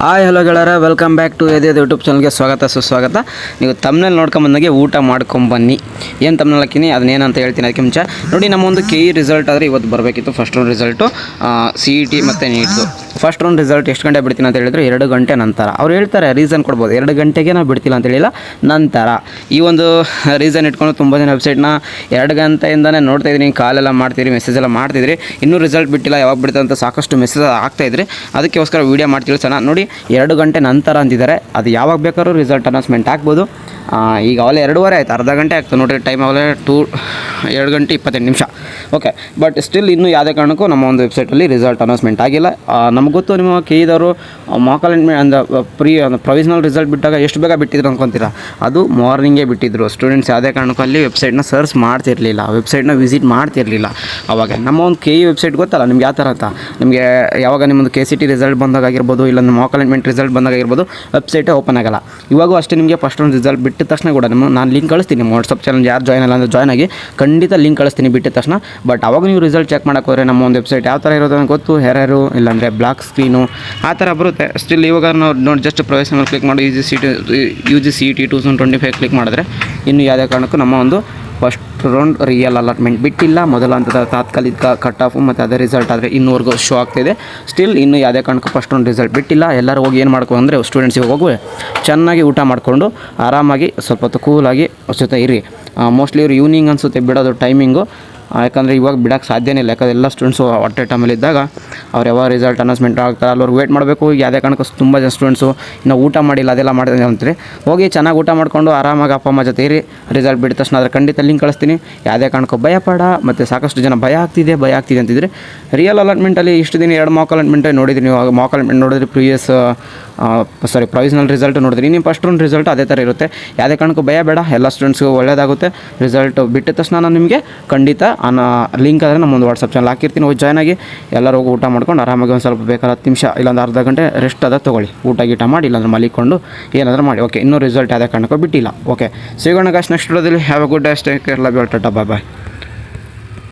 Hi hello ಗೆಳರ, welcome back to ಎದೆ YouTube ಚಾನಲ್ಗೆ ಸ್ವಾಗತ ಸುಸ್ವಾಗತ. ನೀವು ತಮ್ಮನೇಲಿ ನೋಡ್ಕೊಂಬಂದಾಗೆ ಊಟ ಮಾಡ್ಕೊಂಬನ್ನಿ. ಏನು ತಮ್ಮನೇಲಿ ಹಾಕಿನಿ ಅದನ್ನೇನಂತ ಹೇಳ್ತೀನಿ. ಅದಕ್ಕೆ ಮುಂಚೆ ನೋಡಿ, ನಮ್ಮ ಒಂದು KE ರಿಸಲ್ಟ್ ಆದರೆ ಇವತ್ತು ಬರಬೇಕಿತ್ತು. ಫಸ್ಟ್ ರೌಂಡ್ ರಿಸಲ್ಟು CET ಮತ್ತು ನೀಟ್ದು. ಫಸ್ಟ್ ರೌಂಡ್ ರಿಸಲ್ಟ್ ಎಷ್ಟು ಗಂಟೆ ಬಿಡ್ತೀನಿ ಅಂತ ಹೇಳಿದ್ರು 2 ಗಂಟೆ ನಂತರ. ಅವ್ರು ಹೇಳ್ತಾರೆ, ರೀಸನ್ ಕೊಡ್ಬೋದು, 2 ಗಂಟೆಗೆ ನಾವು ಬಿಡ್ತಿಲ್ಲ ಅಂತ ಹೇಳಿಲ್ಲ, ನಂತರ. ಈ ಒಂದು ರೀಸನ್ ಇಟ್ಕೊಂಡು ತುಂಬ ಜನ ವೆಬ್ಸೈಟ್ನ 2 ಗಂಟೆಯಿಂದನೇ ನೋಡ್ತಾ ಇದ್ದೀನಿ, ಕಾಲೆಲ್ಲ ಮಾಡ್ತಿದ್ರಿ, ಮೆಸೇಜ್ ಎಲ್ಲ ಮಾಡ್ತಿದ್ರಿ, ಇನ್ನೂ ರಿಸಲ್ಟ್ ಬಿಟ್ಟಿಲ್ಲ, ಯಾವಾಗ ಬಿಡ್ತಾರೆ ಅಂತ ಸಾಕಷ್ಟು ಮೆಸೇಜ್ ಆಗ್ತಾಯಿದ್ರಿ. ಅದಕ್ಕೋಸ್ಕರ ವೀಡಿಯೋ ಮಾಡಿ ತಿಳಿಸೋಣ. ನೋಡಿ, 2 ಗಂಟೆ ನಂತರ ಅಂತಿದ್ದಾರೆ. ಅದು ಯಾವಾಗ ಬೇಕಾದ್ರೂ ರಿಸಲ್ಟ್ ಅನೌನ್ಸ್ಮೆಂಟ್ ಆಗ್ಬೋದು. ಈಗ ಅವಲೇ 2:15 ಆಯ್ತು, ಅರ್ಧ ಗಂಟೆ ಆಗ್ತದೆ ನೋಡಿರಿ. ಟೈಮ್ ಅವಲೇ 2 ಗಂಟೆ 28 ನಿಮಿಷ. ಓಕೆ, ಬಟ್ ಸ್ಟಿಲ್ ಇನ್ನೂ ಯಾವುದೇ ಕಾರಣಕ್ಕೂ ನಮ್ಮ ಒಂದು ವೆಬ್ಸೈಟಲ್ಲಿ ರಿಸಲ್ಟ್ ಅನೌನ್ಸ್ಮೆಂಟ್ ಆಗಿಲ್ಲ. ನಮ್ಗೆ ಗೊತ್ತು, ನಿಮ್ಮ KEದವರು ಮಾಕ್ ಅಲಾಟ್ಮೆಂಟ್ ಅಂದ್ರೆ ಪ್ರೊವಿಷನಲ್ ರಿಸಲ್ಟ್ ಬಿಟ್ಟಾಗ ಎಷ್ಟು ಬೇಗ ಬಿಟ್ಟಿದ್ರು ಅಂದ್ಕೊತೀರಾ. ಅದು ಮಾರ್ನಿಂಗೇ ಬಿಟ್ಟಿದ್ರು. ಸ್ಟೂಡೆಂಟ್ಸ್ ಯಾವುದೇ ಕಾರಣಕ್ಕೂ ಅಲ್ಲಿ ವೆಬ್ಸೈಟ್ನ ಸರ್ಚ್ ಮಾಡ್ತಿರಲಿಲ್ಲ, ವೆಬ್ಸೈಟ್ನ ವಿಸಿಟ್ ಮಾಡ್ತಿರಲಿಲ್ಲ. ಅವಾಗ ನಮ್ಮ ಒಂದು KE ವೆಬ್ಸೈಟ್ ಗೊತ್ತಲ್ಲ ನಿಮ್ಗೆ ಯಾವ ಥರ ಅಂತ. ನಿಮಗೆ ಯಾವಾಗ ನಿಮ್ಮದು KCT ರಿಸಲ್ಟ್ ಬಂದಾಗಿರ್ಬೋದು, ಇಲ್ಲ ಮಾಕ್ ಅಲಾಟ್ಮೆಂಟ್ ರಿಸಲ್ಟ್ ಬಂದಾಗಿರ್ಬೋದು, ವೆಬ್ಸೈಟೇ ಓಪನ್ ಆಗಲ್ಲ. ಇವಾಗೂ ಅಷ್ಟೇ, ನಿಮಗೆ ಫಸ್ಟ್ ಒಂದು ರಿಸಲ್ಟ್ ಬಿಟ್ಟಿದ ತಕ್ಷಣ ಕೂಡ ನಾನು ಲಿಂಕ್ ಕಳಿಸ್ತೀನಿ. ನಿಮ್ಮ ವಾಟ್ಸಪ್ ಚಾನಲ್ ಯಾರು ಜಾಯ್ನ್ ಇಲ್ಲ ಅಂದರೆ ಜಾಯ್ನ್ ಆಗಿ, ಖಂಡಿತ ಲಿಂಕ್ ಕಳಿಸ್ತೀನಿ ಬಿಟ್ಟಿದ ತಕ್ಷಣ. ಬಟ್ ಅವಾಗ ನೀವು ರಿಸಲ್ಟ್ ಚೆಕ್ ಮಾಡೋಕೆ ಹೋದರೆ ನಮ್ಮ ಒಂದು ವೆಬ್ಸೈಟ್ ಯಾವ ಥರ ಇರೋದು ಅಂತ ಗೊತ್ತು. ಹೆರರು ಇಲ್ಲಾಂದರೆ ಬ್ಲಾಕ್ ಸ್ಕ್ರೀನು ಆ ಥರ ಬರುತ್ತೆ. ಸ್ಟಿಲ್ ಇವಾಗ ನಾವು ನೋಡಿ, ಜಸ್ಟ್ ಪ್ರೊವಿಷನಲ್ ಕ್ಲಿಕ್ ಮಾಡಿ UG CET 2025 ಕ್ಲಿಕ್ ಮಾಡಿದ್ರೆ ಇನ್ನು ಯಾವುದೇ ಕಾರಣಕ್ಕೂ ನಮ್ಮ ಒಂದು ಫಸ್ಟ್ ರೌಂಡ್ ರಿಯಲ್ ಅಲಾಟ್ಮೆಂಟ್ ಬಿಟ್ಟಿಲ್ಲ. ಮೊದಲ ಹಂತದ ತಾತ್ಕಾಲಿಕ ಕಟ್ ಆಫು ಮತ್ತು ಅದೇ ರಿಸಲ್ಟ್ ಆದರೆ ಇನ್ನೂವರೆಗೂ ಶೋ ಆಗ್ತಿದೆ. ಸ್ಟಿಲ್ ಇನ್ನೂ ಯಾವುದೇ ಕಾರಣಕ್ಕೂ ಫಸ್ಟ್ ರೌಂಡ್ ರಿಸಲ್ಟ್ ಬಿಟ್ಟಿಲ್ಲ. ಎಲ್ಲರೂ ಹೋಗಿ ಏನು ಮಾಡ್ಕೊ ಅಂದರೆ, ಸ್ಟೂಡೆಂಟ್ಸಿಗೆ ಹೋಗುವೆ ಚೆನ್ನಾಗಿ ಊಟ ಮಾಡಿಕೊಂಡು ಆರಾಮಾಗಿ ಸ್ವಲ್ಪ ಹೊತ್ತು ಕೂಲಾಗಿ ಜೊತೆ ಇರಿ. ಮೋಸ್ಟ್ಲಿ ಇವರು ಈವ್ನಿಂಗ್ ಅನಿಸುತ್ತೆ ಬಿಡೋದು ಟೈಮಿಂಗು. ಯಾಕಂದರೆ ಇವಾಗ ಬಿಡೋಕ್ಕೆ ಸಾಧ್ಯನೇ ಇಲ್ಲ. ಯಾಕಂದರೆ ಎಲ್ಲ ಸ್ಟೂಡೆಂಟ್ಸು ಹೊಟ್ಟೆ ಟೈಮಲ್ಲಿ ಇದ್ದಾಗ ಅವ್ರು ಯಾವಾಗ ರಿಸಲ್ಟ್ ಅನೌನ್ಸ್ಮೆಂಟ್ ಆಗ್ತಾರೆ ಅಲ್ಲಿವ್ರಿಗೆ ವೇಟ್ ಮಾಡಬೇಕು. ಯಾವುದೇ ಕಾರಣಕ್ಕೂ ತುಂಬ ಜನ ಸ್ಟೂಡೆಂಟ್ಸು ಇನ್ನೂ ಊಟ ಮಾಡಿಲ್ಲ, ಅದೆಲ್ಲ ಮಾಡಿದೆ ಅಂತಾರೆ. ಹೋಗಿ ಚೆನ್ನಾಗಿ ಊಟ ಮಾಡಿಕೊಂಡು ಆರಾಮಾಗಿ ಅಪ್ಪ ಅಮ್ಮ ಜೊತೆ ಇರಿ. ರಿಸಲ್ಟ್ ಬಿಟ್ಟ ತಕ್ಷಣ ಆದರೆ ಖಂಡಿತ ಲಿಂಕ್ ಕಳಿಸ್ತೀನಿ. ಯಾವುದೇ ಕಾರಣಕ್ಕೂ ಭಯಪಡ. ಮತ್ತು ಸಾಕಷ್ಟು ಜನ ಭಯ ಆಗ್ತಿದೆ ಅಂತಿದ್ರೆ, ರಿಯಲ್ ಅಲಾಟ್ಮೆಂಟಲ್ಲಿ ಇಷ್ಟು ದಿನ 2 ಮಾಕ್ ಅಲಾಟ್ಮೆಂಟೇ ನೋಡಿದ್ರಿ. ನೀವು ಮಾಕ್ ಅಲಾಟ್ಮೆಂಟ್ ನೋಡಿದ್ರಿ, ಪ್ರೊವಿಷನಲ್ ರಿಸಲ್ಟ್ ನೋಡಿದ್ರಿ. ನಿಮ್ಮ ಫಸ್ಟ್ ರೌಂಡ್ ರಿಸಲ್ಟ್ ಅದೇ ಥರ ಇರುತ್ತೆ. ಯಾವುದೇ ಕಾರಣಕ್ಕೂ ಭಯ ಬೇಡ. ಎಲ್ಲ ಸ್ಟೂಡೆಂಟ್ಸ್ಗೂ ಒಳ್ಳೆಯದಾಗುತ್ತೆ. ರಿಸಲ್ಟ್ ಬಿಟ್ಟ ತಕ್ಷಣ ನಾನು ನಿಮಗೆ ಖಂಡಿತ ಲಿಂಕ್ ಆದರೆ ನಮ್ಮೊಂದು ವಾಟ್ಸಪ್ ಚಾನಲ್ ಹಾಕಿರ್ತೀನಿ. ಹೋಗಿ ಜಾಯ್ನ್ ಆಗಿ ಎಲ್ಲರೂ ಹೋಗಿ ಊಟ ಮಾಡ್ಕೊಂಡು ಆರಾಮಾಗಿ ಒಂದು ಸ್ವಲ್ಪ ಬೇಕಾದ್ರೆ 10 ನಿಮಿಷ ಇಲ್ಲಾಂದ್ರೆ ಅರ್ಧ ಗಂಟೆ ರೆಸ್ಟ್ ಅದ ತೊಗೊಳ್ಳಿ. ಊಟ ಮಾಡಿ, ಇಲ್ಲಾಂದ್ರೆ ಮಲಿಕೊಂಡು ಏನಾದರೂ ಮಾಡಿ. ಓಕೆ, ಇನ್ನೂ ರಿಸಲ್ಟ್ ಯಾವುದೇ ಕಾರಣಕ್ಕೂ ಬಿಟ್ಟಿಲ್ಲ. ಓಕೆ, ಸಿಗೋಣ ಗಾಯ್ಸ್ ನೆಕ್ಸ್ಟ್ ವಿಡಿಯೋದಲ್ಲಿ. Have a good day, stay care, love you all, tata, bye bye.